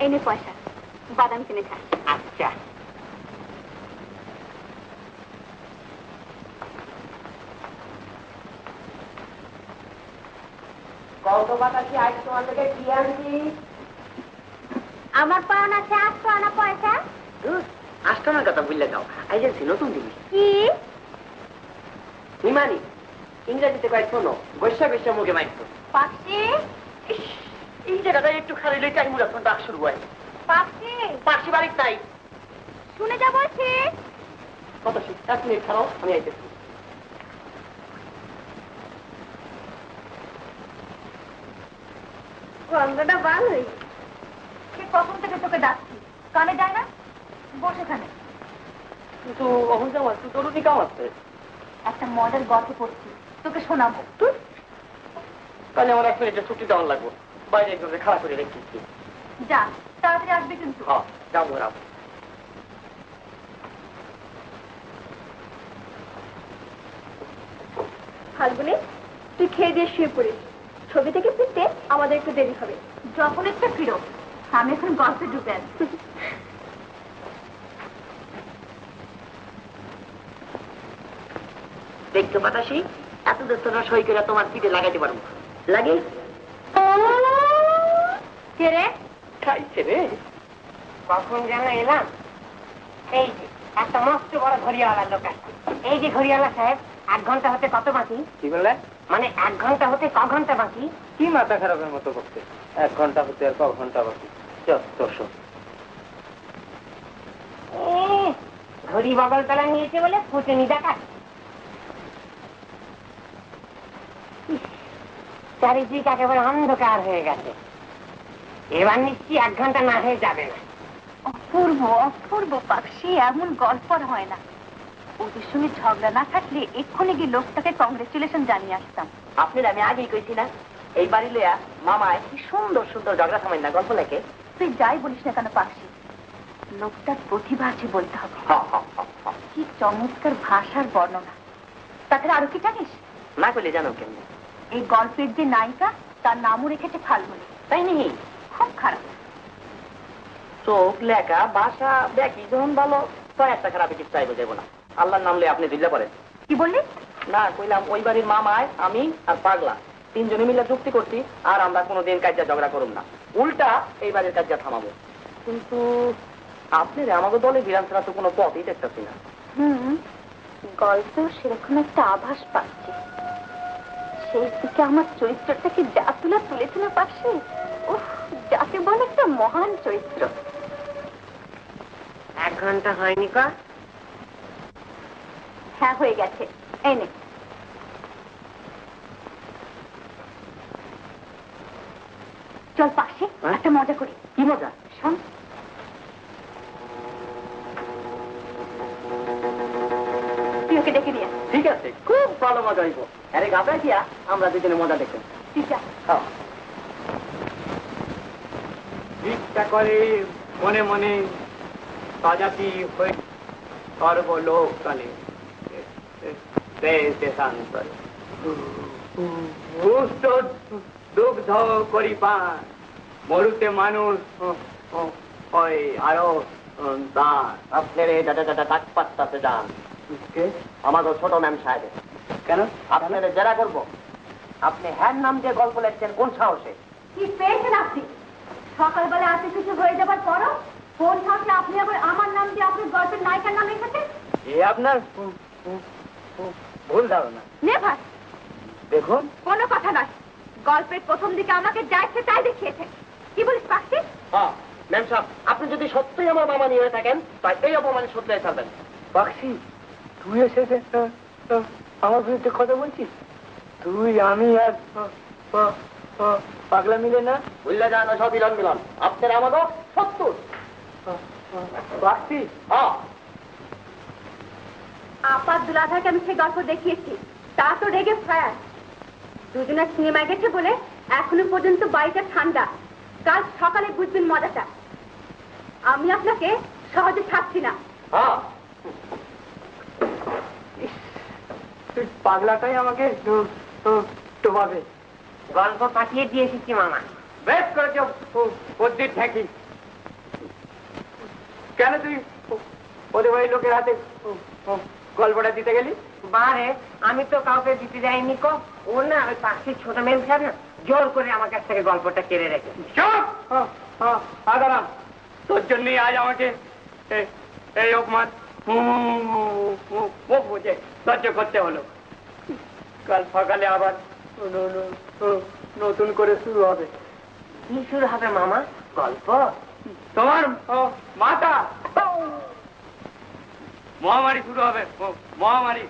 এই নে পয়সা, বাদাম কিনে খা। আচ্ছা। কত বাতাসি আজ তোমার থেকে কি আনছি? আমার পাওনা আছে 800 আনা পয়সা। 8 আনার কথা বললে যাও, আইজেন্সি নতুন জিনিস। কি নিমানি ইংরেজিতে কয় শোনো, বৈশা বৈশা মুখে মাইতো। পাখি এই জায়গাটা একটু খালি লই টাইম রাখুন, ডাক শুরু হয়। পাখি পাখি বাড়ির নাই, শুনে যা বলছি। কত 1 মিনিট খাও, আমি আইতেছি। গন্ধটা ভালোই। সে কখন থেকে তোকে ডাকছি, কানে যায় না? বসে খানে। কিন্তু অহন যাওয়া একটু জরুরি কাম আছে। একটা মজার গল্প পড়ছি, তোকে শোনাবো। তাহলে আমার 1 মিনিটের ছুটি দেওয়ার লাগবো, বাইরে একদম খারাপ করে রেখেছি। যা, তাড়াতাড়ি আসবে কিন্তু। হ্যাঁ যাবো রাম। ফাল্গুনি, তুই খেয়ে দিয়ে শুয়ে পড়িস। ছবি থেকে ফিরতে আমাদের একটু দেরি হবে। যখন একটা ফিরো, আমি এখন গল্পে ডুবে আছি। দেখতে বাতাসি, এত দোস্তরা সই করে তোমার পিঠে লাগাইতে পারবো। লাগে কে রে? খাইছে রে। কখন যেন এলাম, এই যে একটা মস্ত বড় ঘড়িওয়ালা লোক আসছে। এই যে ঘড়িওয়ালা সাহেব, 1 ঘন্টা হতে কত বাকি? কি বললে? মানে 1 ঘন্টা হতে ক ঘন্টা বাকি? কি মাথা খারাপের মতো করছে? 1 ঘন্টা হতে আর ক ঘন্টা বাকি? ঘড়ি বগল তলা নিয়েছে বলে ফুটেনি দেখায়। চারিদিক একেবারে অন্ধকার হয়ে গেছে। এবার নিশ্চয়ই 1 ঘন্টা না হয়ে যাবে না। অপূর্ব অপূর্ব পাখি, এমন গল্প আর হয় না। ওদের সঙ্গে ঝগড়া না থাকলে এক্ষুনি গিয়ে লোকটাকে কংগ্রেচুলেশন জানিয়ে আসতাম। আপনার আমি আগেই কইছি না, এই বাড়ি লইয়া মামায় কি সুন্দর সুন্দর ঝগড়া থামাই না গল্প লেখে। তুই যাই বলিস না কেন পাখি, লোকটার প্রতিভা আছে বলতে হবে। কি চমৎকার ভাষার বর্ণনা। তাছাড়া আরো কি জানিস? না করলে জানো কেমন? এই গল্পের যে নায়িকা, তার নামও রেখেছে ফাল্গুনি। তাই নেই? খুব খারাপ। চোখ লেখা ভাষা দেখি যখন ভালো, তো একটা খারাপ কিছু চাইবো যাবো না। আল্লাহর নাম লয়ে আপনি দিল্লা পড়েন। কি বললি? না কইলাম ওই বাড়ির মামায় আমি আর পাগলা 3 জনে মিলে চুক্তি করছি, আর আমরা কোনোদিন কাজা ঝগড়া করব না, উল্টা এই বাড়ির কাজা থামাবো। কিন্তু আপনার আমাকে দলে বিরান ছাড়া তো কোনো পথই দেখতেছি না। গল্পেও সেরকম একটা আভাস পাচ্ছি। সেই দিকে আমার চরিত্রটাকে যা তুলেছিল পাশে, যাকে বলে একটা মহান চরিত্র। 1 ঘন্টা হয়নি কা? হ্যাঁ হয়ে গেছে, এই নে। চল পাশে একটা মজা করি। কি মজা? শোন। তুই ওকে ডেকে নিয়ে। ঠিক আছে, খুব ভালো মজা হইব। আরে গাবড়া দিয়া আমরা দুজনে মজা দেখব। ঠিক আছে। ইচ্ছা করে মনে মনে সাজাতি হয়ে সর্বলোক কালে দেশান্তরে দুগ্ধ করি পান মরুতে মানুষ হয় আরো দান। আপনার এই দাদা দাদা ডাক পাত্তাতে যান। আমাদের ছোট ম্যাম সাহেব। কেন আপনারা জেরা করবো? আপনি হ্যার নাম দিয়ে গল্প লেখছেন কোন সাহসে? কি পেয়েছেন আপনি? সকালবেলা এত কিছু হয়ে যাবার পরও কোন সাহসে আপনি আবার আমার নাম দিয়ে আপনার গল্পের নায়িকার নাম লিখেছেন? এ আপনার ভুল ধারণা। নেভার। দেখুন, কোনো কথা নয়। গল্পের প্রথম দিকে আমাকে যা ইচ্ছে তাই দেখিয়েছেন। কি বলিস পাখি? হ্যাঁ ম্যাম সাহেব, আপনি যদি সত্যিই আমার মামা নিয়ে থাকেন তাই এই অপমানে শুধরে ছাড়বেন। পাখি তুই এসেছে আমার বিরুদ্ধে কথা বলছিস? তুই আমি আর পাগলা মিলে না? বুঝলে যান সব মিলন মিলন। আপনার আমাদের 70। পাখি হ্যাঁ আপাত দুলাভাইকে আমি সেই গল্প দেখিয়েছি, তা তো রেগে ফায়ার। দুজনের সিনেমায় গেছে বলে এখনো পর্যন্ত বাড়িটা ঠান্ডা। কাল সকালে বুঝবেন মজাটা। আমি আপনাকে সহজে ছাড়ছি না। হ্যাঁ তুই পাগলাটাই আমাকে ডোবাবে। গল্প পাঠিয়ে দিয়ে এসেছি মামা। বেশ করেছ বুদ্ধির ঠেকি। কেন তুই ওদের বাড়ির লোকের হাতে গল্পটা দিতে গেলি? বারে আমি তো কাউকে দিতে যাইনি কো, ও না ওই পাশের ছোট মেয়ে সাহেব না জোর করে আমার কাছ থেকে গল্পটা কেড়ে রেখে। চুপ! আদারাম, তোর জন্যই আজ আমাকে এই অপমান মুখ বুঝে সহ্য করতে হলো। কাল সকালে আবার নতুন করে শুরু হবে। কি শুরু হবে মামা? গল্প? তোমার মাথা মহামারী শুরু হবে, মহামারী।